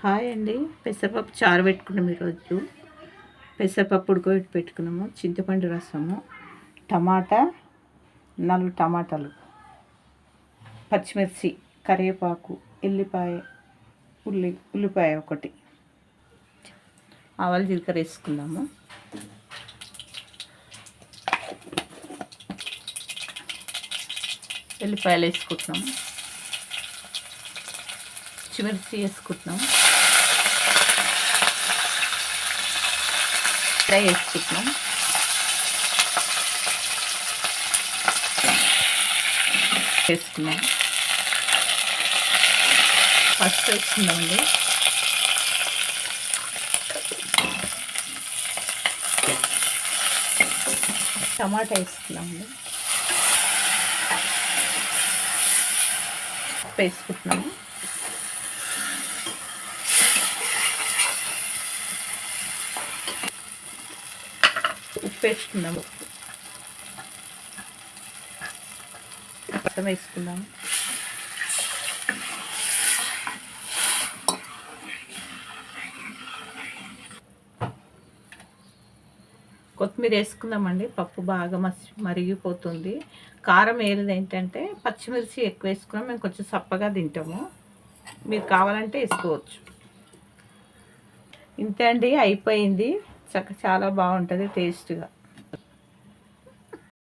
Hi అండి. పెసరపప్పు చారు పెట్టుకున్నాం ఈరోజు. పెసరపప్పు ఉడకబెట్టి పెట్టుకున్నాము, చింతపండు రసము, టమాటా 4 టమాటాలు, పచ్చిమిర్చి, కరివేపాకు, ఎల్లిపాయ, ఉల్లిపాయ ఒకటి, ఆవాలు జీలకర్ర వేసుకున్నాము. ఎల్లిపాయలు వేసుకుంటున్నాము, పచ్చిమిర్చి వేసుకుంటున్నాము, ఫ్రై వేసుకుంటున్నాం, వేసుకున్నాం, పసుపు వేసుకున్నామండి, టమాటా వేసుకున్నామండి, వేసుకుంటున్నాము, ఉప్పు వేసుకున్నాము, పచ్చం వేసుకున్నాము, కొత్తిమీర వేసుకుందామండి. పప్పు బాగా మరిగిపోతుంది. కారం ఏది ఏంటంటే పచ్చిమిర్చి ఎక్కువ వేసుకున్నాం, మేము కొంచెం సప్పగా తింటాము, మీరు కావాలంటే వేసుకోవచ్చు. ఇంతే అండి, అయిపోయింది. చాలా బాగుంటుంది టేస్ట్గా.